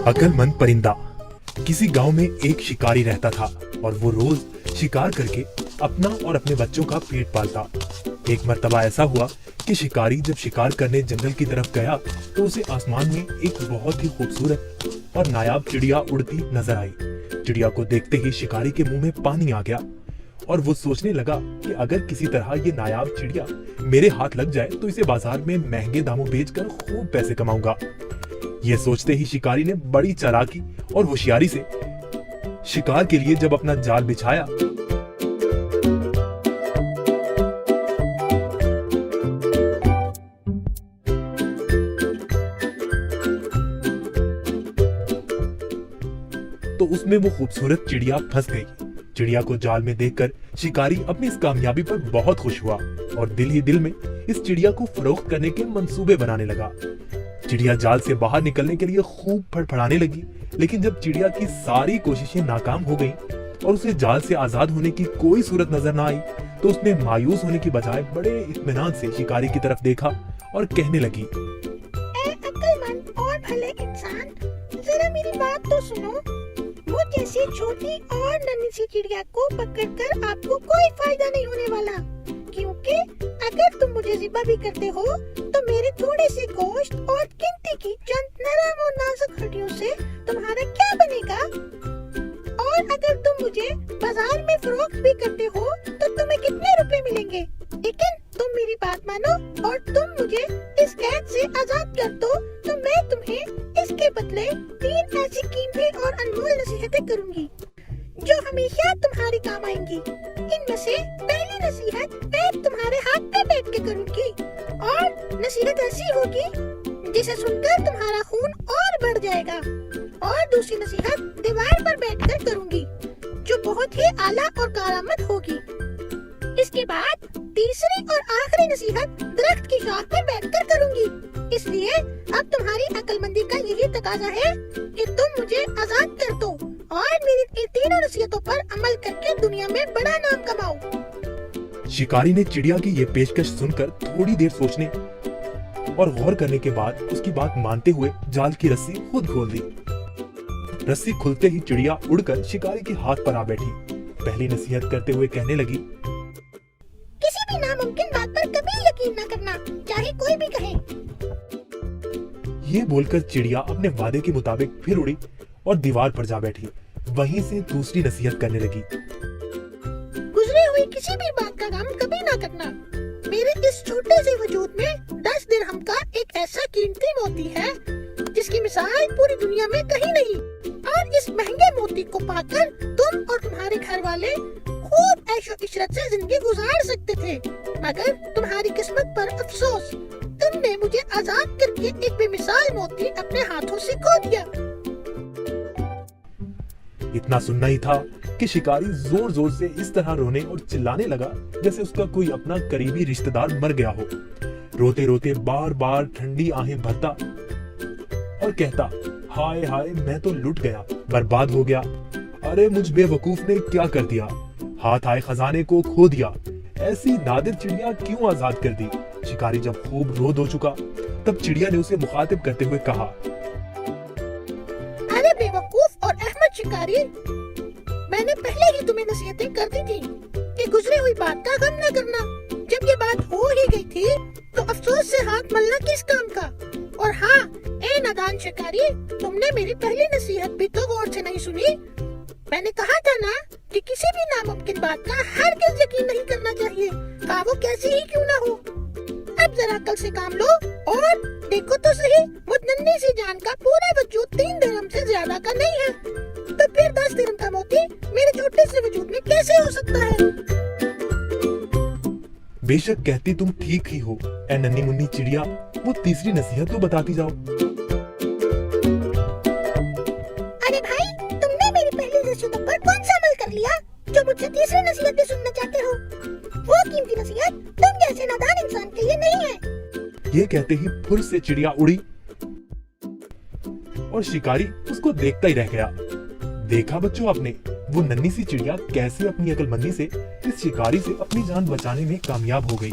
अक्लमंद परिंदा। किसी गांव में एक शिकारी रहता था और वो रोज शिकार करके अपना और अपने बच्चों का पेट पालता। एक मर्तबा ऐसा हुआ कि शिकारी जब शिकार करने जंगल की तरफ गया तो उसे आसमान में एक बहुत ही खूबसूरत और नायाब चिड़िया उड़ती नजर आई। चिड़िया को देखते ही शिकारी के मुंह में पानी आ गया और वो सोचने लगा कि अगर किसी तरह ये नायाब चिड़िया मेरे हाथ लग जाए तो इसे बाजार में महंगे दामों बेचकर खूब पैसे कमाऊंगा। ये सोचते ही शिकारी ने बड़ी चालाकी और होशियारी से शिकार के लिए जब अपना जाल बिछाया तो उसमें वो खूबसूरत चिड़िया फंस गई। चिड़िया को जाल में देखकर शिकारी अपनी इस कामयाबी पर बहुत खुश हुआ और दिल ही दिल में इस चिड़िया को फरोख्त करने के मंसूबे बनाने लगा। चिड़िया जाल से बाहर निकलने के लिए खूब फड़फड़ाने लगी, लेकिन जब चिड़िया की सारी कोशिशें नाकाम हो गईं और उसे जाल से आजाद होने की कोई सूरत नजर न आई तो उसने मायूस होने की बजाय बड़े इत्मीनान से शिकारी की तरफ देखा और कहने लगी, ए अक्लमंद और भले इंसान, जरा मेरी बात तो सुनो। वो जैसी छोटी और नन्ही सी चिड़िया को पकड़कर आपको कोई फायदा नहीं होने वाला, क्योंकि अगर तुम मुझे ज़िबा भी करते हो तो मेरे थोड़े से गोश्त और गिनती की चंद नरम और नाजुक हड्डियों से तुम्हारा क्या बनेगा। और अगर तुम मुझे बाजार में फरोख्त भी करते हो तो तुम्हें कितने रुपए मिलेंगे। लेकिन तुम मेरी बात मानो और तुम मुझे इस कैद से आजाद कर दो तो मैं तुम्हें इसके बदले 3 ऐसी कीमती और अनमोल नसीहतें करूंगी जो हमेशा तुम्हारे काम आएंगी। इनमें से पहली नसीहत मैं तुम्हारे हाथ पे बैठ के करूंगी और नसीहत ऐसी होगी जिसे सुनकर तुम्हारा खून और बढ़ जाएगा। और दूसरी नसीहत दीवार पर बैठकर करूंगी जो बहुत ही आला और कारामद होगी। इसके बाद तीसरी और आखिरी नसीहत दरख्त की शाख पर बैठकर करूंगी। इसलिए अब तुम्हारी अक्लमंदी का यही तकाजा है कि तुम मुझे आजाद कर दो और मेरी इन तीनों नसीहतों पर अमल करके दुनिया में बड़ा नाम कमाओ। शिकारी ने चिड़िया की ये पेशकश सुनकर थोड़ी देर सोचने और गौर करने के बाद उसकी बात मानते हुए जाल की रस्सी खुद खोल दी। रस्सी खुलते ही चिड़िया उड़कर शिकारी के हाथ पर आ बैठी। पहली नसीहत करते हुए कहने लगी, किसी भी नामुमकिन बात पर कभी यकीन न करना, चाहे कोई भी कहे। ये बोलकर चिड़िया अपने वादे के मुताबिक फिर उड़ी और दीवार पर जा बैठी। वहीं से दूसरी नसीहत करने लगी, गुजरे हुई किसी भी बात का गम कभी ना करना। मेरे इस छोटे से वजूद में 10 दिरहम का एक ऐसा कीमती मोती है जिसकी मिसाल पूरी दुनिया में कहीं नहीं। और इस महंगे मोती को पाकर तुम और तुम्हारे घर वाले खूब ऐशो इशरत से जिंदगी गुजार सकते थे, मगर तुम्हारी किस्मत पर अफसोस, तुमने मुझे आजाद करके एक बेमिसाल मोती अपने हाथों से खो दिया। इतना सुनना ही था कि शिकारी जोर जोर से इस तरह रोने और चिल्लाने लगा जैसे उसका कोई अपना करीबी रिश्तेदार मर गया हो। रोते रोते बार बार ठंडी आहें भरता और कहता, हाय हाय, मैं तो लुट गया, बर्बाद हो गया। अरे मुझ बेवकूफ ने क्या कर दिया, हाथ आए खजाने को खो दिया। ऐसी नादिर चिड़िया क्यों आजाद कर दी। शिकारी जब खूब रो धो चुका तब चिड़िया ने उसे मुखातिब करते हुए कहा, अरे बेवकूफ और अहमद शिकारी, मैंने पहले ही तुम्हें नसीहतें कर दी थी कि गुजरी हुई बात का गम न करना। जब ये बात हो ही गई थी तो अफसोस से हाथ मलना किस काम का। और हाँ, ए नादान शिकारी, तुमने मेरी पहली नसीहत भी तो गौर से नहीं सुनी। मैंने कहा था ना कि किसी भी नामुमकिन बात का हरगिज़ यकीन नहीं करना चाहिए, चाहे वो कैसी ही क्यों ना हो। अब जरा अक्ल से काम लो और देखो तो सही, मुझ नन्ही सी जान का पूरा वजूद 3 दिरहम से ज्यादा का नहीं है, तो फिर 10 दिरहम का मोती मेरे छोटे से वजूद में कैसे हो सकता है। बेशक कहती तुम ठीक ही हो ए नन्ही मुन्नी चिड़िया, वो तीसरी नसीहत तो बताती जाओ। अरे भाई, तुमने मेरी पहली नसीहत पर कौन सा अमल कर लिया जो मुझसे तीसरी नसीहत भी सुनना चाहते हो। वो कीमती नसीहत तुम जैसे नादान इंसान के लिए नहीं है। ये कहते ही फुर से चिड़िया उड़ी और शिकारी उसको देखता ही रह गया। देखा बच्चों आपने, वो नन्ही सी चिड़िया कैसे अपनी अक्लमंदी से इस शिकारी से अपनी जान बचाने में कामयाब हो गई।